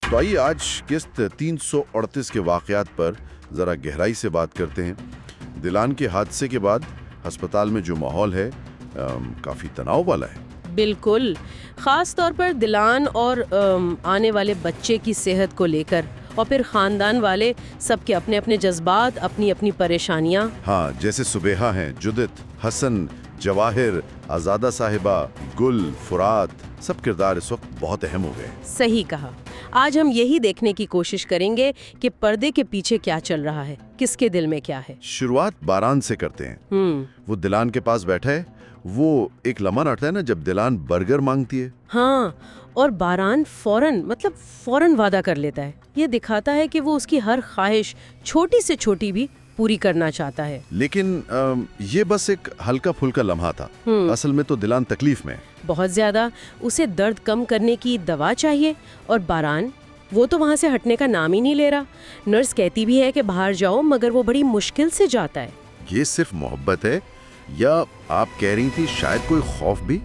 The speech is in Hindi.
तो आइए आज किस्त 338 के वाकयात पर ज़रा गहराई से बात करते हैं। दिलान के हादसे के बाद अस्पताल में जो माहौल है काफ़ी तनाव वाला है। बिल्कुल, ख़ास तौर पर दिलान और आने वाले बच्चे की सेहत को लेकर, और फिर ख़ानदान वाले सबके अपने अपने जज्बात, अपनी अपनी परेशानियाँ। हाँ, जैसे सुबेहा हैं, जुदित, हसन, जवाहिर, आज़ादा साहिबा, गुल, फुरात, सब किरदार इस वक्त बहुत अहम हो गए। सही कहा। आज हम यही देखने की कोशिश करेंगे कि पर्दे के पीछे क्या चल रहा है, किसके दिल में क्या है। शुरुआत बारान से करते हैं। वो दिलान के पास बैठा है। वो एक लम्हा आता है ना जब दिलान बर्गर मांगती है। हाँ, और बारान फौरन वादा कर लेता है। ये दिखाता है कि वो उसकी हर ख्वाहिश, छोटी से छोटी भी, पूरी करना चाहता है। लेकिन ये बस एक हल्का फुल्का लम्हा था। असल में तो दिलान तकलीफ में है। बहुत ज्यादा। उसे दर्द कम करने की दवा चाहिए, और बारान वो तो वहाँ से हटने का नाम ही नहीं ले रहा। नर्स कहती भी है कि बाहर जाओ, मगर वो बड़ी मुश्किल से जाता है। ये सिर्फ मोहब्बत है या आप कह रही थी शायद कोई खौफ भी?